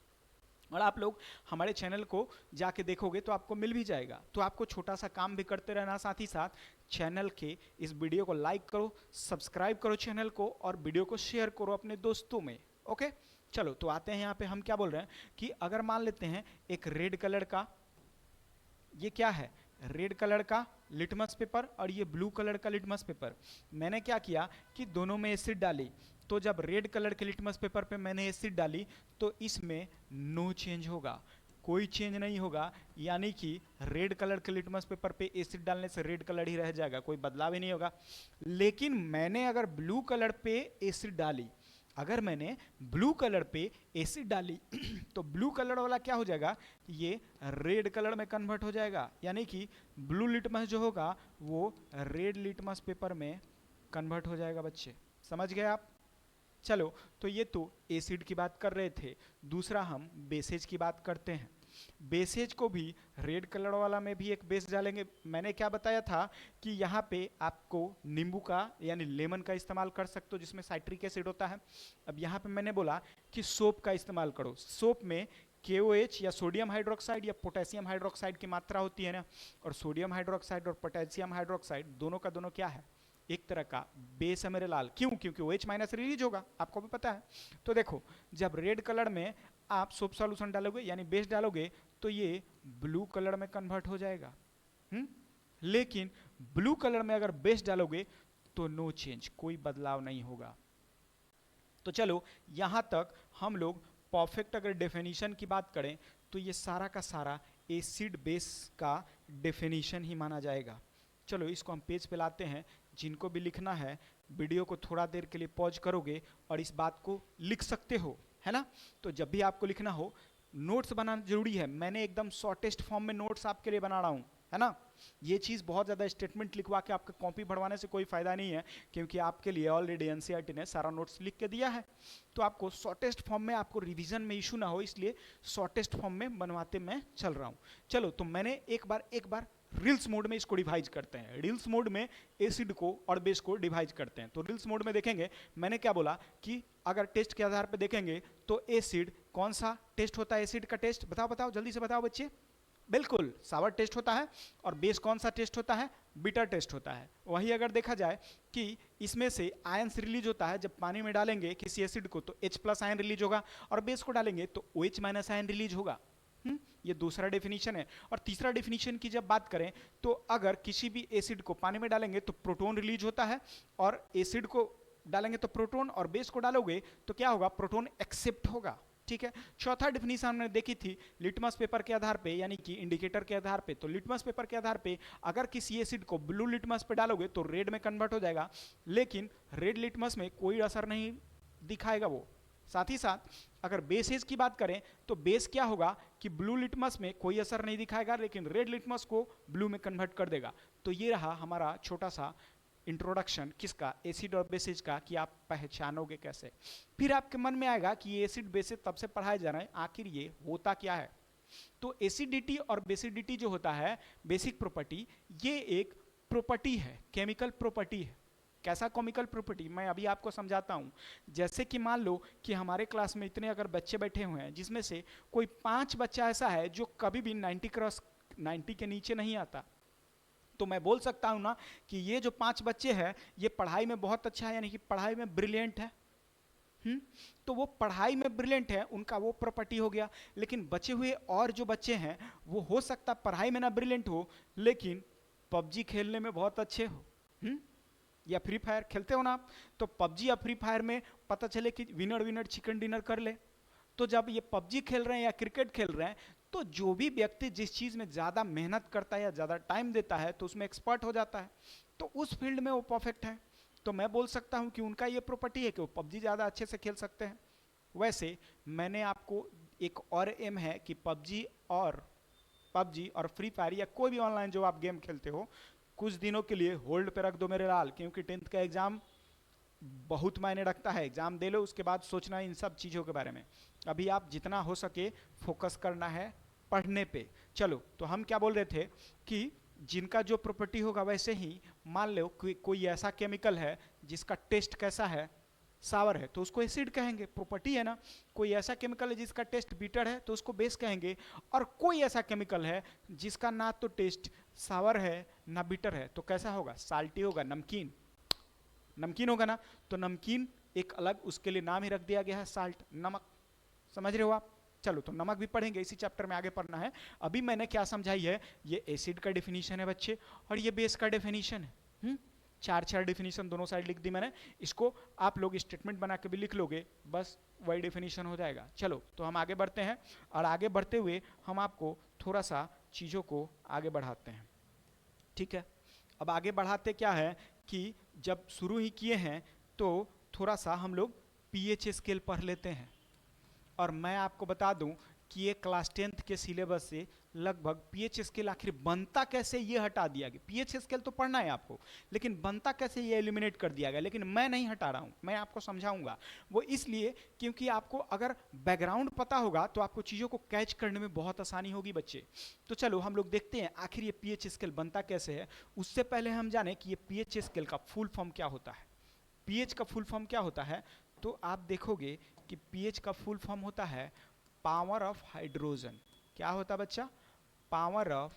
और आप लोग हमारे चैनल को जाके देखोगे तो आपको मिल भी जाएगा। तो आपको छोटा सा काम भी करते रहना, साथ ही साथ चैनल के इस वीडियो को लाइक करो, सब्सक्राइब करो चैनल को, और वीडियो को शेयर करो अपने दोस्तों में। ओके, चलो तो आते हैं यहाँ पे। हम क्या बोल रहे हैं कि अगर मान लेते हैं एक रेड कलर का, ये क्या है, रेड कलर का लिटमस पेपर और ये ब्लू कलर का लिटमस पेपर। मैंने क्या किया कि दोनों में एसिड डाली। तो जब रेड कलर के लिटमस पेपर पे मैंने एसिड डाली तो इसमें नो चेंज होगा, कोई चेंज नहीं होगा, यानी कि रेड कलर के लिटमस पेपर पे एसिड डालने से रेड कलर ही रह जाएगा, कोई बदलाव ही नहीं होगा। लेकिन मैंने अगर ब्लू कलर पे एसिड डाली, अगर मैंने ब्लू कलर पे एसिड डाली तो ब्लू कलर वाला क्या हो जाएगा, ये रेड कलर में कन्वर्ट हो जाएगा, यानी कि ब्लू लिटमस जो होगा वो रेड लिटमस पेपर में कन्वर्ट हो जाएगा। बच्चे समझ गए आप। चलो, तो ये तो एसिड की बात कर रहे थे, दूसरा हम बेसेज की बात करते हैं। बेसेज को भी रेड कलर वाला में भी एक बेस डालेंगे। मैंने क्या बताया था कि यहाँ पे आपको नींबू का यानी लेमन का इस्तेमाल कर सकते हो जिसमें साइट्रिक एसिड होता है। अब यहाँ पे मैंने बोला कि सोप का इस्तेमाल करो। सोप में KOH या सोडियम हाइड्रोक्साइड या पोटेशियम हाइड्रोक्साइड की मात्रा होती है ना, और सोडियम हाइड्रोक्साइड और पोटेशियम हाइड्रोक्साइड दोनों का दोनों क्या है, एक तरह का बेस है मेरे लाल। क्यों? क्योंकि OH माइनस रिलीज होगा, आपको भी पता है। तो देखो जब रेड कलर में आप सोप सॉल्यूशन डालोगे यानी बेस डालोगे तो ये ब्लू कलर में कन्वर्ट हो जाएगा। लेकिन ब्लू कलर में अगर बेस डालोगे तो नो चेंज, कोई बदलाव नहीं होगा। तो चलो यहां तक हम लोग परफेक्ट अगर डेफिनेशन की बात करें तो ये सारा का सारा एसिड बेस का डेफिनेशन ही माना जाएगा। चलो इसको हम पेज पे लाते हैं। जिनको भी लिखना है वीडियो को थोड़ा देर के लिए पॉज करोगे और इस बात को लिख सकते हो, है ना। तो जब भी आपको लिखना हो नोट्स बनाना जरूरी है। मैंने एकदम शॉर्टेस्ट फॉर्म में नोट्स आपके लिए बना रहा हूँ, है ना। ये चीज़ बहुत ज़्यादा स्टेटमेंट लिखवा के आपका कॉपी भरवाने से कोई फायदा नहीं है, क्योंकि आपके लिए ऑलरेडी NCERT ने सारा नोट्स लिख के दिया है। तो आपको शॉर्टेस्ट फॉर्म में, आपको रिवीजन में इशू ना हो इसलिए शॉर्टेस्ट फॉर्म में बनवाते मैं चल रहा हूँ। चलो तो मैंने एक बार रील्स मोड में इसको डिवाइड करते हैं। रील्स मोड में एसिड को और बेस को डिवाइड करते हैं। तो रील्स मोड में देखेंगे मैंने क्या बोला कि अगर टेस्ट के आधार पर देखेंगे तो एसिड, कौन सा टेस्ट होता है एसिड का टेस्ट, बताओ जल्दी से बताओ बच्चे। बिल्कुल सावर टेस्ट होता है। और बेस कौन सा टेस्ट होता है, बिटर टेस्ट होता है। वही अगर देखा जाए कि इसमें से आयंस रिलीज होता है, जब पानी में डालेंगे किसी एसिड को तो H+ आयन रिलीज होगा, और बेस को डालेंगे तो OH- आयन रिलीज होगा। ये दूसरा डेफिनेशन है। और तीसरा डेफिनेशन की जब बात करें तो अगर किसी भी एसिड को पानी में डालेंगे तो प्रोटॉन रिलीज होता है, और एसिड को डालेंगे तो प्रोटॉन, और बेस को डालोगे तो क्या होगा, प्रोटॉन एक्सेप्ट होगा। ठीक है। चौथा डेफिनेशन हमने देखी थी लिटमस पेपर के आधार पे, यानी कि इंडिकेटर के आधार पे। तो लिटमस पेपर के आधार पे अगर किसी एसिड को ब्लू लिटमस पे डालोगे तो रेड में कन्वर्ट हो जाएगा, लेकिन रेड लिटमस में कोई असर नहीं दिखाएगा वो। साथ ही साथ अगर बेसेस की बात करें तो बेस क्या होगा कि ब्लू लिटमस में कोई असर नहीं दिखाएगा, लेकिन रेड लिटमस को ब्लू में कन्वर्ट कर देगा। तो ये रहा हमारा छोटा सा इंट्रोडक्शन किसका, एसिड और बेसिस का, कि आप पहचानोगे कैसे। फिर आपके मन में आएगा कि ये एसिड बेसिस तब से पढ़ाए जा रहे हैं, आखिर ये होता क्या है। तो एसिडिटी और बेसिडिटी जो होता है, बेसिक प्रॉपर्टी, ये एक प्रॉपर्टी है, केमिकल प्रॉपर्टी है। कैसा केमिकल प्रॉपर्टी, मैं अभी आपको समझाता हूं। जैसे कि मान लो कि हमारे क्लास में इतने अगर बच्चे बैठे हुए हैं जिसमें से कोई 5 बच्चा ऐसा है जो कभी भी 90 के नीचे नहीं आता, तो मैं बोल सकता हूं ना कि ये जो 5 बच्चे हैं ये पढ़ाई में बहुत अच्छा है, यानी कि पढ़ाई में ब्रिलियंट है। तो वो पढ़ाई में ब्रिलियंट है, उनका वो प्रॉपर्टी हो गया। लेकिन बचे हुए और जो बच्चे हैं वो हो सकता पढ़ाई में ना ब्रिलियंट हो, लेकिन पबजी खेलने में बहुत अच्छे हो। या फ्री फायर खेलते हो ना आप, तो पबजी या फ्री फायर में पता चले कि विनर चिकन डिनर कर ले। तो जब ये पबजी खेल रहे हैं या क्रिकेट खेल रहे हैं, तो जो भी व्यक्ति जिस चीज़ में ज़्यादा मेहनत करता है या ज़्यादा टाइम देता है तो उसमें एक्सपर्ट हो जाता है, तो उस फील्ड में वो परफेक्ट है। तो मैं बोल सकता हूँ कि उनका ये प्रॉपर्टी है कि वो पबजी ज़्यादा अच्छे से खेल सकते हैं। वैसे मैंने आपको एक और एम है कि पबजी और फ्री फायर या कोई भी ऑनलाइन जो आप गेम खेलते हो, कुछ दिनों के लिए होल्ड पे रख दो मेरे लाल, क्योंकि 10th का एग्जाम बहुत मायने रखता है। एग्जाम दे लो, उसके बाद सोचना इन सब चीज़ों के बारे में। अभी आप जितना हो सके फोकस करना है पढ़ने पे। चलो तो हम क्या बोल रहे थे कि जिनका जो प्रॉपर्टी होगा, वैसे ही मान लो कोई ऐसा केमिकल है जिसका टेस्ट कैसा है, सावर है, तो उसको एसिड कहेंगे, प्रॉपर्टी है ना। कोई ऐसा केमिकल है जिसका टेस्ट बीटर है तो उसको बेस कहेंगे। और कोई ऐसा केमिकल है जिसका ना तो टेस्ट सावर है ना बीटर है, तो कैसा होगा, साल्टी होगा, नमकीन होगा ना। तो नमकीन एक अलग उसके लिए नाम ही रख दिया गया है, साल्ट, नमक। समझ रहे हो आप। चलो तो नमक भी पढ़ेंगे, इसी चैप्टर में आगे पढ़ना है। अभी मैंने क्या समझाई है, ये एसिड का डेफिनेशन है बच्चे, और ये बेस का डेफिनेशन है। 4 डेफिनेशन दोनों साइड लिख दी मैंने। इसको आप लोग स्टेटमेंट बना के भी लिख लोगे, बस वही डेफिनेशन हो जाएगा। चलो तो हम आगे बढ़ते हैं, और आगे बढ़ते हुए हम आपको थोड़ा सा चीज़ों को आगे बढ़ाते हैं। ठीक है। अब आगे बढ़ाते क्या है कि जब शुरू ही किए हैं तो थोड़ा सा हम लोग pH स्केल पढ़ लेते हैं। और मैं आपको बता दूं कि ये क्लास 10th के सिलेबस से लगभग पीएच स्केल आखिर बनता कैसे ये हटा दिया गया। पीएच स्केल तो पढ़ना है आपको, लेकिन बनता कैसे ये एलिमिनेट कर दिया गया। लेकिन मैं नहीं हटा रहा हूं, मैं आपको समझाऊंगा। वो इसलिए क्योंकि आपको अगर बैकग्राउंड पता होगा तो आपको चीज़ों को कैच करने में बहुत आसानी होगी बच्चे। तो चलो हम लोग देखते हैं आखिर ये पीएच स्केल बनता कैसे है। उससे पहले हम जाने कि ये पीएच स्केल का फुल फॉर्म क्या होता है। पीएच का फुल फॉर्म क्या होता है, तो आप देखोगे कि पीएच का फुल फॉर्म होता है पावर ऑफ हाइड्रोजन। क्या होता है बच्चा? Power of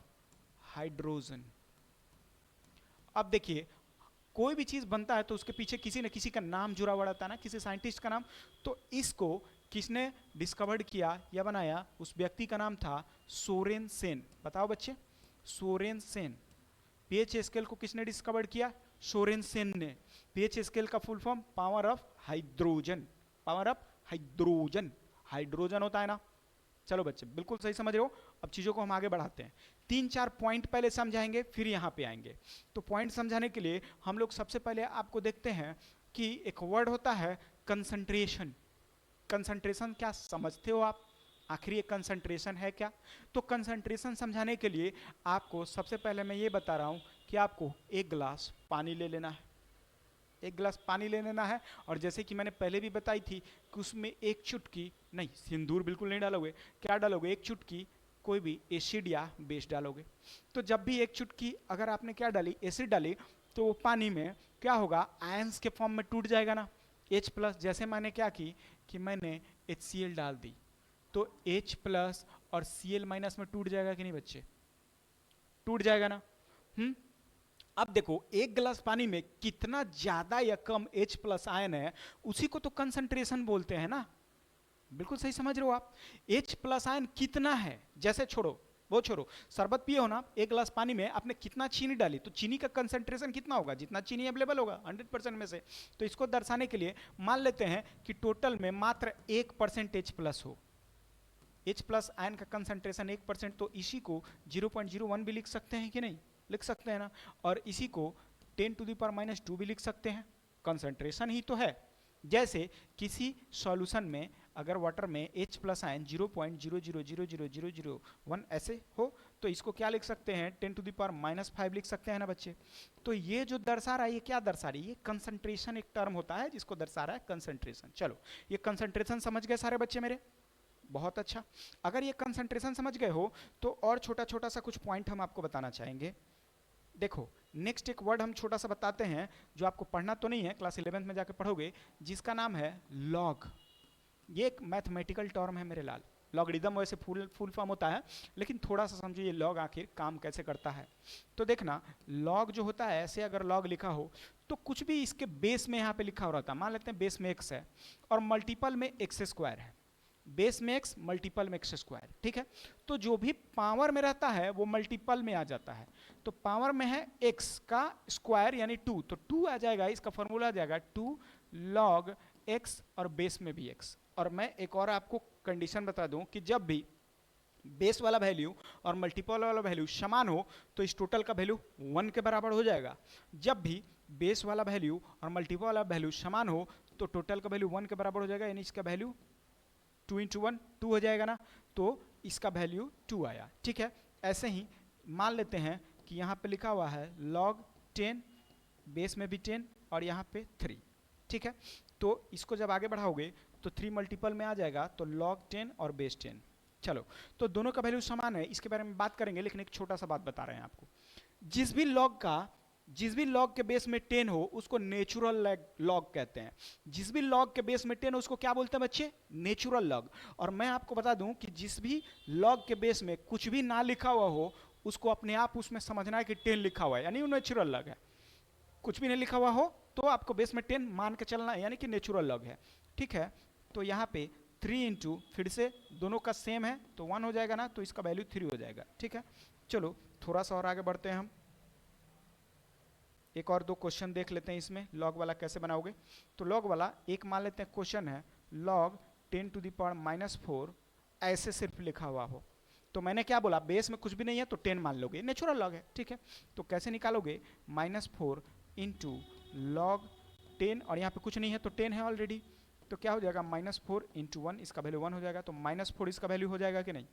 hydrogen. अब देखिए कोई भी चीज बनता है तो उसके पीछे किसी न किसी का नाम जुड़ा हुआ रहता है ना, किसी साइंटिस्ट का नाम। तो इसको किसने डिस्कवर्ड किया या बनाया, उस व्यक्ति का नाम था सोरेन सेन। बताओ बच्चे, सोरेन सेन। पीएच स्केल को किसने डिस्कवर्ड किया? सोरेन सेन ने। पीएच स्केल का full form power of hydrogen. Power of hydrogen, hydrogen होता है ना। चलो बच्चे बिल्कुल सही समझ रहे हो। अब चीजों को हम आगे बढ़ाते हैं। 3-4 पॉइंट पहले समझाएंगे फिर यहां पे आएंगे। तो पॉइंट समझाने के लिए हम लोग सबसे पहले आपको देखते हैं कि एक वर्ड होता है कंसंट्रेशन। कंसंट्रेशन क्या समझते हो आप? आखिर ये कंसंट्रेशन है क्या? तो कंसंट्रेशन समझाने के लिए आपको सबसे पहले मैं ये बता रहा हूं कि आपको एक गिलास पानी ले लेना है। एक गिलास पानी ले लेना है और जैसे कि मैंने पहले भी बताई थी कि उसमें एक चुटकी, नहीं सिंदूर बिल्कुल नहीं डालोगे, क्या डालोगे? एक चुटकी कोई भी एसिड या बेस डालोगे। तो जब भी एक चुटकी अगर आपने क्या डाली, एसिड डाली, तो वो पानी में क्या होगा? आयंस के फॉर्म में टूट जाएगा ना, H प्लस। जैसे मैंने क्या की कि मैंने HCl डाल दी तो H प्लस और Cl माइनस में टूट जाएगा कि नहीं बच्चे? टूट जाएगा ना। अब देखो एक गिलास पानी में कितना ज्यादा या कम H प्लस आयन है, उसी को तो कंसंट्रेशन बोलते हैं ना। बिल्कुल सही समझ रहे हो आप। H प्लस आयन कितना है, जैसे छोड़ो वो छोड़ो, शरबत पिए हो ना, एक गिलास पानी में आपने कितना चीनी डाली, तो चीनी का कंसंट्रेशन कितना होगा? जितना चीनी अवेलेबल होगा 100% में से। तो इसको दर्शाने के लिए मान लेते हैं कि टोटल में मात्र 1% H प्लस हो। H प्लस आयन का कंसंट्रेशन 1%, तो इसी को 0.01 भी लिख सकते हैं कि नहीं? लिख सकते हैं ना। और इसी को 10⁻⁻² भी लिख सकते हैं, कंसंट्रेशन ही तो है। जैसे किसी सॉल्यूशन में अगर वाटर में H प्लस आयन 0.00000001 ऐसे हो तो इसको क्या लिख सकते हैं? 10⁻⁻5 लिख सकते हैं ना बच्चे। तो ये जो दर्शा रहा है ये क्या दर्शा रही है? ये कंसंट्रेशन एक टर्म होता है जिसको दर्शा रहा है कंसंट्रेशन। चलो ये कंसंट्रेशन समझ गए सारे बच्चे मेरे? बहुत अच्छा। अगर ये कंसंट्रेशन समझ गए हो तो और छोटा छोटा सा कुछ पॉइंट हम आपको बताना चाहेंगे। देखो नेक्स्ट एक वर्ड हम छोटा सा बताते हैं जो आपको पढ़ना तो नहीं है, क्लास 11th में जाकर पढ़ोगे, जिसका नाम है लॉग। ये एक मैथमेटिकल टर्म है मेरे लाल। लॉगरिदम वैसे फुल फॉर्म होता है, लेकिन थोड़ा सा समझो ये लॉग आखिर काम कैसे करता है। तो देखना लॉग जो होता है, ऐसे अगर लॉग लिखा हो तो कुछ भी इसके बेस में यहाँ पे लिखा हो रहता है। मान लेते हैं बेस में x है और मल्टीपल में x² है। बेस में x मल्टीपल में x², ठीक है। तो जो भी पावर में रहता है वो मल्टीपल में आ जाता है। तो पावर में है x का स्क्वायर यानी 2, तो 2 आ जाएगा, इसका फॉर्मूला आ जाएगा 2 log x और बेस में भी x। और मैं एक और आपको कंडीशन बता दूं कि जब भी बेस वाला वैल्यू और मल्टीपल वाला वैल्यू समान हो तो इस टोटल का वैल्यू 1 के बराबर हो जाएगा। जब भी बेस वाला वैल्यू और मल्टीपल वाला वैल्यू समान हो तो टोटल का वैल्यू 1 के बराबर हो जाएगा, यानी इसका वैल्यू 2 × 1 2 हो जाएगा ना, तो इसका वैल्यू 2 आया, ठीक है। ऐसे ही मान लेते हैं कि यहाँ पे लिखा हुआ है log 10, बेस में भी 10 और यहाँ पे 3, ठीक है। तो इसको जब आगे बढ़ाओगे तो 3 मल्टीपल में आ जाएगा, तो log 10 और बेस 10। चलो तो दोनों का वैल्यू समान है, इसके बारे में बात करेंगे, लेकिन एक छोटा सा बात बता रहे हैं आपको। जिस भी लॉग के बेस में 10 हो उसको नेचुरल लॉग कहते हैं। जिस भी लॉग के बेस में 10 हो उसको क्या बोलते हैं बच्चे? Natural log. और मैं आपको बता दूं कि जिस भी लॉग के बेस में कुछ भी ना लिखा हुआ हो उसको अपने आप उसमें समझना है कि 10 लिखा हुआ है, यानी वो नेचुरल लॉग है। कुछ भी नहीं लिखा हुआ हो तो आपको बेस में 10 मान के चलना है, यानी कि नेचुरल लॉग है, ठीक है। तो यहाँ पे 3 × फिर से दोनों का सेम है तो 1 हो जाएगा ना, तो इसका वैल्यू 3 हो जाएगा, ठीक है। चलो थोड़ा सा और आगे बढ़ते हैं हम, एक और 2 क्वेश्चन देख लेते हैं इसमें लॉग वाला कैसे बनाओगे। तो लॉग वाला एक मान लेते हैं क्वेश्चन है log 10⁻⁻4 ऐसे सिर्फ लिखा हुआ हो। तो मैंने क्या बोला, बेस में कुछ भी नहीं है तो 10 मान लोगे, नेचुरल लॉग है, ठीक है। तो कैसे निकालोगे? -4 × log 10 और यहाँ पे कुछ नहीं है तो 10 है ऑलरेडी, तो क्या हो जाएगा -4 इंटू 1, इसका वैल्यू 1 हो जाएगा, तो -4 इसका वैल्यू हो जाएगा कि नहीं,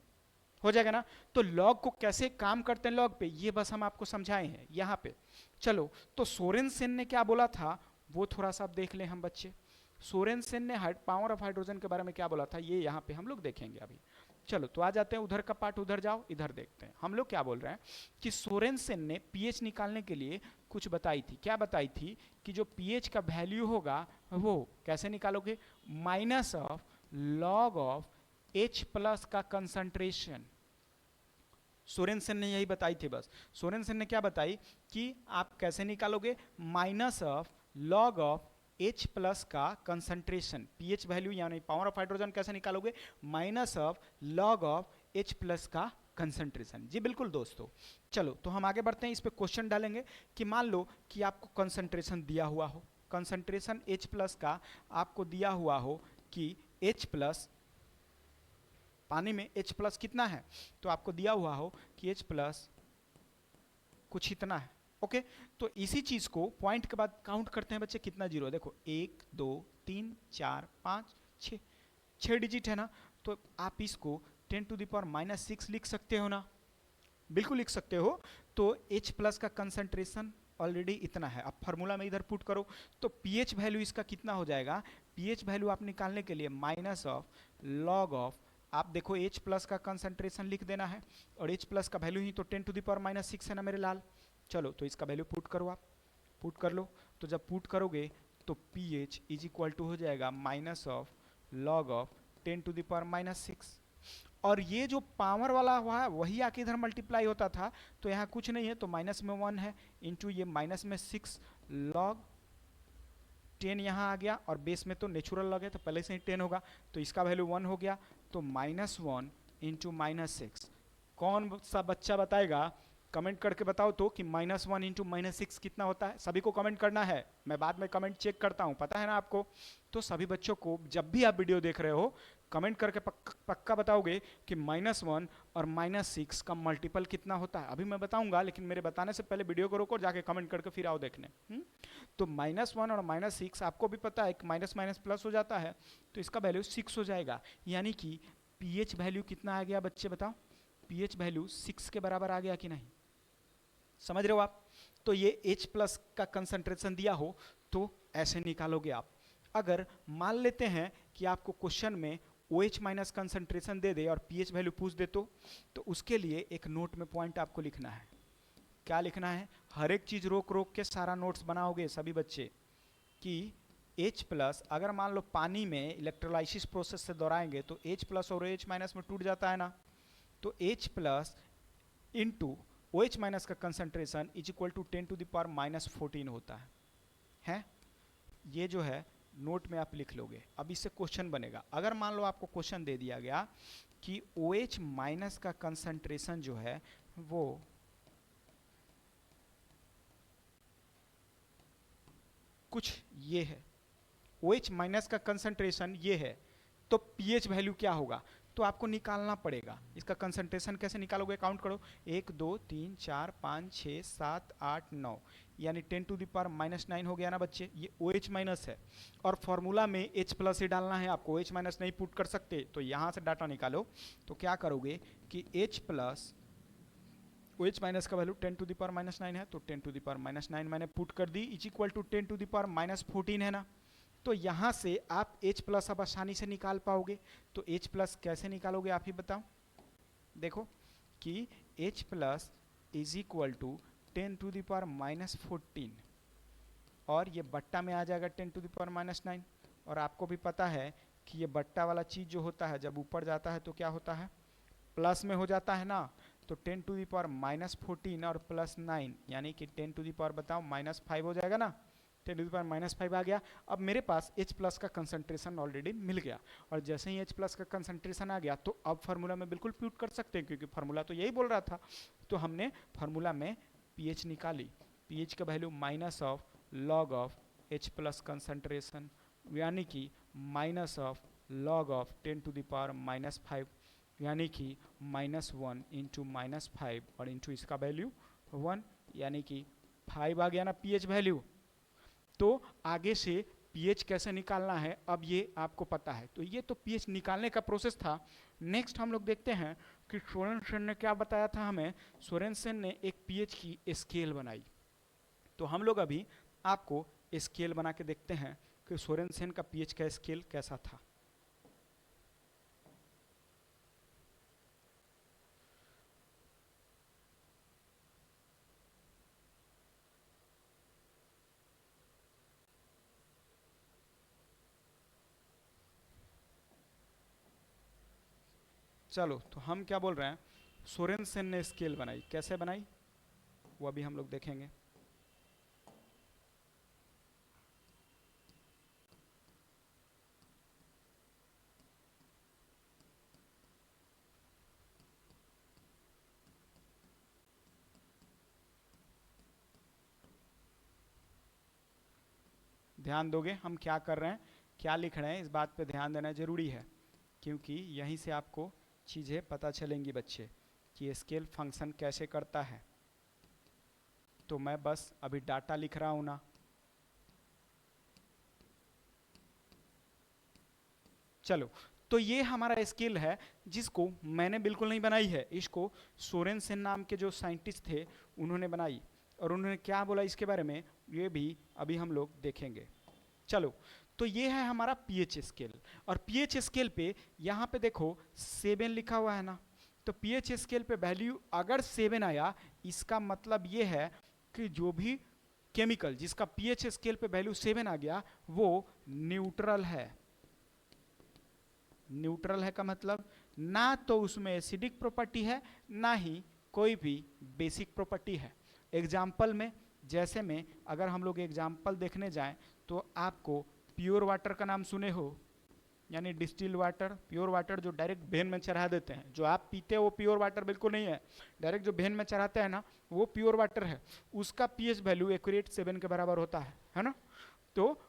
हो जाएगा ना। तो लॉग को कैसे काम करते हैं लॉग पे, ये बस हम आपको समझाए हैं यहाँ पे। चलो, तो सोरेनसेन ने क्या बोला था वो थोड़ा सा आप देख लें हम बच्चे। सोरेनसेन ने पावर ऑफ हाइड्रोजन के बारे में क्या बोला था, ये यहाँ पे हम लोग देखेंगे अभी। चलो, तो आ जाते हैं उधर का पार्ट, उधर जाओ, इधर देखते हैं हम लोग क्या बोल रहे हैं कि सोरेनसेन ने पीएच निकालने के लिए कुछ बताई थी। क्या बताई थी कि जो पीएच का वैल्यू होगा वो कैसे निकालोगे, minus of log of H plus का कंसंट्रेशन। सोरेनसेन ने यही बताई थी बस। सोरेनसेन ने क्या बताई कि आप कैसे निकालोगे, minus of log of H plus का कंसंट्रेशन, पीएच वैल्यू यानी पावर ऑफ हाइड्रोजन कैसे निकालोगे, minus of log of H plus का कंसंट्रेशन। जी बिल्कुल दोस्तों। चलो, तो हम आगे बढ़ते हैं, इस पे क्वेश्चन डालेंगे कि मान लो कि आपको कंसंट्रेशन दिया हुआ हो, कंसंट्रेशन H प्लस का आपको दिया हुआ हो कि H प्लस, पानी में H प्लस कितना है, तो आपको दिया हुआ हो कि H प्लस कुछ इतना है। ओके, तो इसी चीज को पॉइंट के बाद काउंट करते हैं बच्चे, कितना जीरो है, देखो 1 2 3 4 5 6, 6 डिजिट है ना। तो आप इसको 10⁻⁻6 लिख सकते हो ना, बिल्कुल लिख सकते हो। तो H प्लस का कंसंट्रेशन ऑलरेडी इतना है, अब फार्मूला में इधर पुट करो, तो पीएच वैल्यू इसका कितना हो जाएगा, पीएच वैल्यू आप निकालने के लिए माइनस ऑफ लॉग ऑफ, आप देखो H प्लस का कंसंट्रेशन लिख देना है, और H प्लस का वैल्यू ही तो 10⁻⁻6 है ना मेरे लाल। चलो, तो इसका वैल्यू पुट करो, आप पुट कर लो। तो जब पुट करोगे तो pH इज इक्वल टू हो जाएगा माइनस ऑफ लॉग ऑफ 10⁻⁻6, और ये जो पावर वाला हुआ है वही आके इधर मल्टीप्लाई होता था, तो यहाँ कुछ नहीं है, तो माइनस में 1 है, इंटू ये माइनस में 6 लॉग 10 यहाँ आ गया, और बेस में तो नेचुरल लॉग है तो पहले से ही 10 होगा, तो इसका वैल्यू 1 हो गया, तो -1 इंटू -6। कौन सा बच्चा बताएगा, कमेंट करके बताओ तो कि -1 इंटू -6 कितना होता है। सभी को कमेंट करना है, मैं बाद में कमेंट चेक करता हूँ, पता है ना आपको। तो सभी बच्चों को जब भी आप वीडियो देख रहे हो कमेंट करके पक्का बताओगे कि -1 और -6 का मल्टीपल कितना होता है। अभी मैं बताऊंगा, लेकिन मेरे बताने से पहले वीडियो को रोको, जाके कमेंट करके फिर आओ देखने। तो -1 और -6 आपको भी पता है कि माइनस माइनस प्लस हो जाता है, तो इसका वैल्यू 6 हो जाएगा, यानी कि पीएच वैल्यू कितना आ गया बच्चे बताओ, पीएच वैल्यू 6 के बराबर आ गया कि नहीं, समझ रहे हो आप। तो ये H प्लस का कंसंट्रेशन दिया हो तो ऐसे निकालोगे आप। अगर मान लेते हैं कि आपको क्वेश्चन में OH माइनस कंसंट्रेशन दे दे और पीएच वैल्यू पूछ दे, तो उसके लिए एक नोट में पॉइंट आपको लिखना है। क्या लिखना है, हर एक चीज रोक रोक के सारा नोट्स बनाओगे सभी बच्चे, कि H प्लस अगर मान लो पानी में इलेक्ट्रोलाइसिस प्रोसेस से दोहराएंगे तो H प्लस और OH माइनस में टूट जाता है ना, तो H plus into OH minus का कंसंट्रेशन इज इक्वल टू 10⁻⁻14 होता है। ये जो है नोट में आप लिख लोगे। अब इससे क्वेश्चन बनेगा, अगर मान लो आपको क्वेश्चन दे दिया गया कि OH माइनस का कंसंट्रेशन जो है वो कुछ ये है, OH माइनस का कंसंट्रेशन ये है, तो पीएच वैल्यू क्या होगा, तो आपको निकालना पड़ेगा। इसका कंसंट्रेशन कैसे निकालोगे, काउंट करो, 1 2 3 4 5 6 7 8 9, यानी 10⁻⁻9 हो गया ना बच्चे, ये OH माइनस है, और फॉर्मूला में H प्लस ही डालना है आपको, OH माइनस नहीं पुट कर सकते, तो यहाँ से डाटा निकालो। तो क्या करोगे कि H प्लस OH माइनस का वैल्यू 10⁻⁻9 है, तो 10⁻⁻9 मैंने पुट कर दी, इज इक्वल टू 10⁻⁻14 है ना। तो यहाँ से आप H प्लस अब आसानी से निकाल पाओगे। तो H प्लस कैसे निकालोगे आप ही बताओ, देखो कि H plus is equal to 10⁻⁻14, और ये बट्टा में आ जाएगा 10⁻⁻9, और आपको भी पता है कि ये बट्टा वाला चीज जो होता है जब ऊपर जाता है तो क्या होता है, प्लस में हो जाता है ना। तो 10⁻⁻14 और +9 यानी कि 10 बताओ -5 हो जाएगा ना, 10⁻⁻5 आ गया। अब मेरे पास H प्लस का कंसंट्रेशन ऑलरेडी मिल गया, और जैसे ही H प्लस का कंसंट्रेशन आ गया तो अब फार्मूला में बिल्कुल पुट कर सकते हैं, क्योंकि फार्मूला तो यही बोल रहा था। तो हमने फार्मूला में pH निकाली, pH का value minus of log of H plus concentration, यानी कि माइनस ऑफ लॉग ऑफ 10⁻⁻5, यानी कि -1 इंटू -5 और इंटू इसका वैल्यू 1, यानी कि 5 आ गया ना pH वैल्यू। तो आगे से पीएच कैसे निकालना है अब ये आपको पता है। तो ये तो पीएच निकालने का प्रोसेस था। नेक्स्ट हम लोग देखते हैं कि सोरेनसन ने क्या बताया था हमें। सोरेनसन ने एक पीएच की स्केल बनाई। तो हम लोग अभी आपको स्केल बना के देखते हैं कि सोरेनसन का पीएच का स्केल कैसा था। चलो तो हम क्या बोल रहे हैं, सोरेनसन ने स्केल बनाई, कैसे बनाई वो अभी हम लोग देखेंगे। ध्यान दोगे हम क्या कर रहे हैं, क्या लिख रहे हैं, इस बात पे ध्यान देना जरूरी है, क्योंकि यहीं से आपको चीज़ें पता चलेंगी बच्चे कि स्केल फंक्शन कैसे करता है। तो मैं बस अभी डाटा लिख रहा हूं ना। चलो तो ये हमारा स्केल है जिसको मैंने बिल्कुल नहीं बनाई है, इसको सोरेनसन नाम के जो साइंटिस्ट थे उन्होंने बनाई, और उन्होंने क्या बोला इसके बारे में ये भी अभी हम लोग देखेंगे। चलो तो ये है हमारा पीएच स्केल, और पीएच स्केल पे यहाँ पे देखो 7 लिखा हुआ है ना। तो पीएच स्केल पे वैल्यू अगर 7 आया, इसका मतलब ये है कि जो भी केमिकल जिसका पीएच स्केल पे वैल्यू 7 आ गया वो न्यूट्रल है। न्यूट्रल है का मतलब ना तो उसमें एसिडिक प्रॉपर्टी है ना ही कोई भी बेसिक प्रॉपर्टी है। एग्जाम्पल में जैसे में अगर हम लोग एग्जाम्पल देखने जाएं तो आपको प्योर वाटर का नाम सुने हो, यानी डिस्टिल वाटर, प्योर वाटर जो डायरेक्ट वेन में चढ़ा देते हैं, जो आप पीते हो वो प्योर वाटर बिल्कुल नहीं है, डायरेक्ट जो वेन में चढ़ाते हैं ना वो प्योर वाटर है। उसका पीएच वैल्यू एक्यूरेट 7 के बराबर होता है ना। तो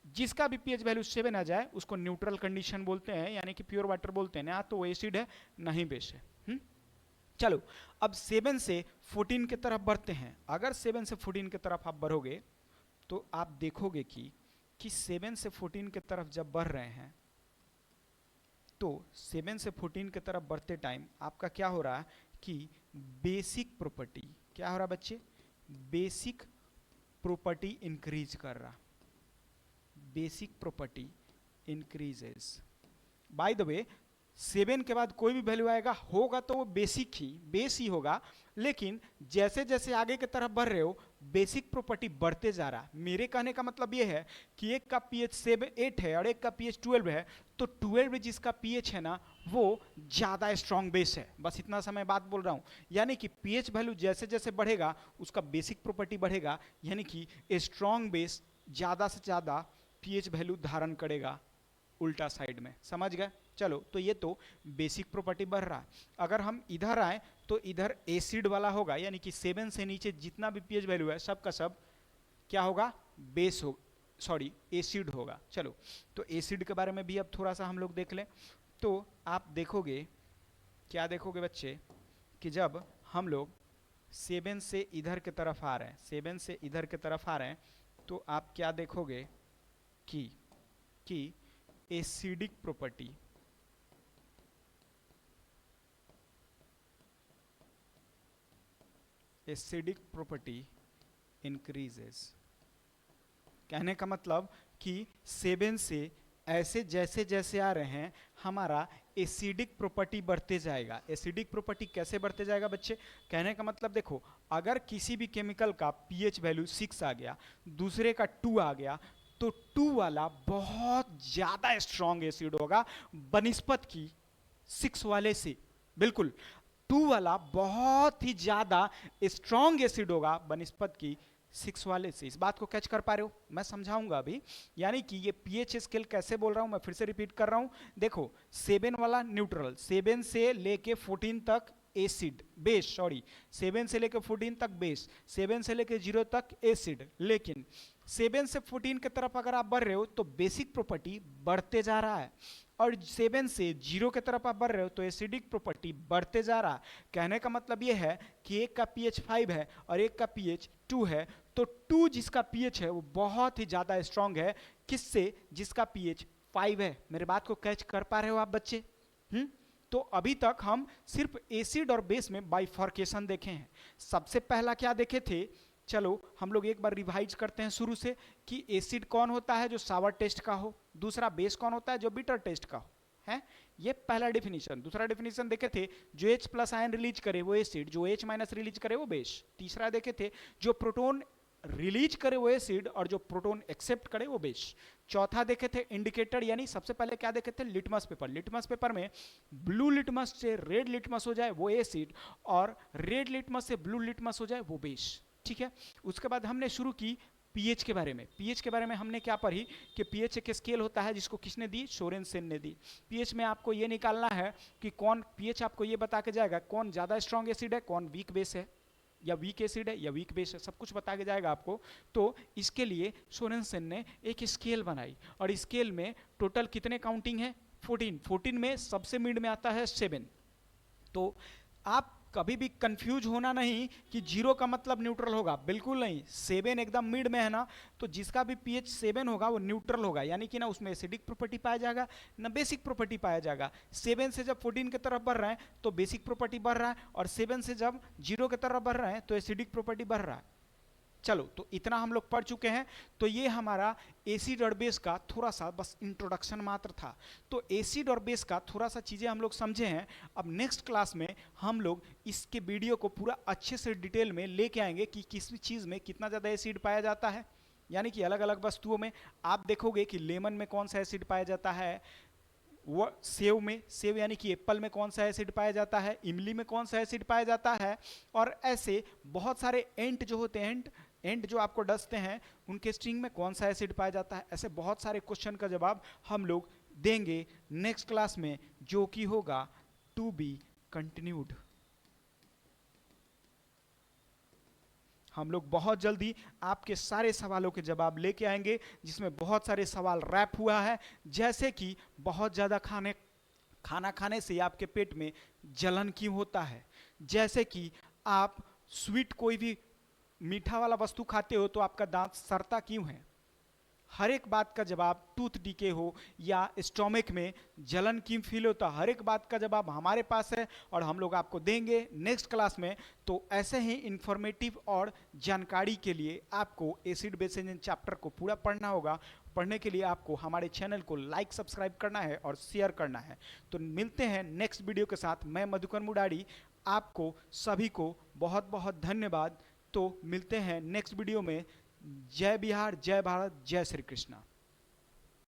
जिसका भी पीएच वैल्यू 7 आ जाए उसको न्यूट्रल कंडीशन बोलते हैं, यानी कि प्योर वाटर बोलते हैं, ना तो वो एसिड है ना ही बेस है। चलो अब 7 से 14 की तरफ बढ़ते हैं। अगर 7 से 14 की तरफ आप बढ़ोगे तो आप देखोगे कि 7 से 14 की तरफ जब बढ़ रहे हैं तो 7 से 14 की तरफ बढ़ते टाइम आपका क्या हो रहा है कि बेसिक प्रॉपर्टी, क्या हो रहा बच्चे, बेसिक प्रॉपर्टी इंक्रीज कर रहा, basic property increases. By the way 7 के बाद कोई भी वैल्यू आएगा होगा तो वो बेसिक ही बेस ही होगा, लेकिन जैसे जैसे आगे की तरफ बढ़ रहे हो बेसिक प्रॉपर्टी बढ़ते जा रहा। मेरे कहने का मतलब ये है कि एक का पीएच 8 है और एक का पीएच 12 है, तो 12 जिसका पीएच है ना वो ज़्यादा स्ट्रॉन्ग बेस है। बस इतना सा मैं बात बोल रहा हूँ, यानी कि पीएच वैल्यू जैसे जैसे बढ़ेगा उसका बेसिक प्रॉपर्टी बढ़ेगा, यानी कि स्ट्रॉन्ग बेस ज़्यादा से ज़्यादा पीएच वैल्यू धारण करेगा उल्टा साइड में, समझ गए। चलो तो ये तो बेसिक प्रॉपर्टी बढ़ रहा। अगर हम इधर आए तो इधर एसिड वाला होगा, यानी कि 7 से नीचे जितना भी पीएच वैल्यू है सब का सब क्या होगा, बेस हो, सॉरी एसिड होगा। चलो तो एसिड के बारे में भी अब थोड़ा सा हम लोग देख लें। तो आप देखोगे, क्या देखोगे बच्चे, कि जब हम लोग 7 से इधर की तरफ आ रहे हैं, 7 से इधर की तरफ आ रहे हैं, तो आप क्या देखोगे कि acidic property, acidic property increases. कहने का मतलब कि 7 से ऐसे जैसे जैसे आ रहे हैं हमारा एसिडिक प्रॉपर्टी बढ़ते जाएगा। एसिडिक प्रॉपर्टी कैसे बढ़ते जाएगा बच्चे, कहने का मतलब देखो अगर किसी भी केमिकल का पीएच वैल्यू 6 आ गया, दूसरे का 2 आ गया, तो 2 वाला बहुत ज्यादा स्ट्रॉन्ग एसिड होगा बनिस्पत की 6 वाले से। बिल्कुल 2 वाला बहुत ही ज्यादा स्ट्रॉन्ग एसिड होगा बनिस्पत की 6 वाले से। इस बात को कैच कर पा रहे हो, मैं समझाऊंगा अभी। यानी कि ये पीएच स्केल कैसे बोल रहा हूं, मैं फिर से रिपीट कर रहा हूं। देखो 7 वाला न्यूट्रल, 7 से लेके 14 तक एसिड, बेस, सॉरी 7 से लेके 14 तक बेस, 7 से लेके 0 तक एसिड। लेकिन 7 से 14 की तरफ अगर आप बढ़ रहे हो तो बेसिक प्रॉपर्टी बढ़ते जा रहा है, और 7 से 0 की तरफ आप बढ़ रहे हो तो एसिडिक प्रॉपर्टी बढ़ते जा रहा। कहने का मतलब यह है कि एक का पीएच 5 है और एक का पीएच 2 है, तो 2 जिसका पीएच है वो बहुत ही ज़्यादा स्ट्रांग है, किससे? जिसका पीएच 5 है। मेरे बात को कैच कर पा रहे हो आप बच्चे? तो अभी तक हम सिर्फ एसिड और बेस में बाइफर्केशन देखे हैं। सबसे पहला क्या देखे थे? चलो हम लोग एक बार रिवाइज करते हैं शुरू से कि एसिड कौन होता है? जो सावर टेस्ट का हो। दूसरा बेस कौन होता है? जो बिटर टेस्ट का हो, है। ये पहला डेफिनेशन। दूसरा डेफिनेशन देखे थे, जो H प्लस आयन रिलीज करे वो एसिड, जो H माइनस रिलीज करे वो बेस। तीसरा देखे थे, जो प्रोटोन रिलीज करे वो एसिड और जो प्रोटोन एक्सेप्ट करे वो बेस। चौथा देखे थे इंडिकेटर, यानी सबसे पहले क्या देखे थे? Litmus paper. लिटमस पेपर में ब्लू लिटमस से रेड लिटमस हो जाए वो एसिड, और रेड लिटमस से ब्लू लिटमस हो जाए वो बेस। ठीक है। उसके बाद हमने शुरू की पीएच के बारे में। पीएच के बारे में हमने क्या पढ़ी कि पीएच एक स्केल होता है जिसको किसने दी? सोरेनसेन ने दी। पीएच में आपको ये निकालना है कि कौन, पीएच आपको ये बता के जाएगा कौन ज़्यादा स्ट्रॉन्ग एसिड है, कौन वीक बेस है, या वीक एसिड है या वीक बेस है, सब कुछ बता के जाएगा आपको। तो इसके लिए सोरेनसेन ने एक स्केल बनाई, और स्केल में टोटल कितने काउंटिंग है? 14 में सबसे मिड में आता है 7। तो आप कभी भी कंफ्यूज होना नहीं कि 0 का मतलब न्यूट्रल होगा, बिल्कुल नहीं। 7 एकदम मिड में है ना, तो जिसका भी पीएच 7 होगा वो न्यूट्रल होगा, यानी कि ना उसमें एसिडिक प्रॉपर्टी पाया जाएगा ना बेसिक प्रॉपर्टी पाया जाएगा। 7 से जब 14 की तरफ बढ़ रहे हैं तो बेसिक प्रॉपर्टी बढ़ रहा है, और 7 से जब 0 की तरफ बढ़ रहे हैं तो एसिडिक प्रॉपर्टी बढ़ रहा है। चलो, तो इतना हम लोग पढ़ चुके हैं। तो ये हमारा एसिड और बेस का थोड़ा सा बस इंट्रोडक्शन मात्र था। तो एसिड और बेस का थोड़ा सा चीज़ें हम लोग समझे हैं। अब नेक्स्ट क्लास में हम लोग इसके वीडियो को पूरा अच्छे से डिटेल में लेके आएंगे कि किस चीज़ में कितना ज़्यादा एसिड पाया जाता है, यानी कि अलग अलग वस्तुओं में। आप देखोगे कि लेमन में कौन सा एसिड पाया जाता है, वो सेव में, सेव यानी कि एप्पल में कौन सा एसिड पाया जाता है, इमली में कौन सा एसिड पाया जाता है, और ऐसे बहुत सारे एंट जो होते हैं, एंट जो आपको डसते हैं, उनके स्ट्रिंग में कौन सा एसिड पाया जाता है। ऐसे बहुत सारे क्वेश्चन का जवाब हम लोग देंगे नेक्स्ट क्लास में, जो कि होगा टू बी कंटिन्यूड। हम लोग बहुत जल्दी आपके सारे सवालों के जवाब लेके आएंगे, जिसमें बहुत सारे सवाल रैप हुआ है, जैसे कि बहुत ज़्यादा खाना खाने से आपके पेट में जलन क्यों होता है, जैसे कि आप स्वीट कोई भी मीठा वाला वस्तु खाते हो तो आपका दांत सड़ता क्यों है। हर एक बात का जवाब, टूथ डीके हो या स्टोमक में जलन क्यों फील होता, हर एक बात का जवाब हमारे पास है और हम लोग आपको देंगे नेक्स्ट क्लास में। तो ऐसे ही इंफॉर्मेटिव और जानकारी के लिए आपको एसिड बेस एंड चैप्टर को पूरा पढ़ना होगा। पढ़ने के लिए आपको हमारे चैनल को लाइक सब्सक्राइब करना है और शेयर करना है। तो मिलते हैं नेक्स्ट वीडियो के साथ। मैं मधुकर मुरारी, आपको सभी को बहुत बहुत धन्यवाद। तो मिलते हैं नेक्स्ट वीडियो में। जय बिहार, जय भारत, जय श्री कृष्णा।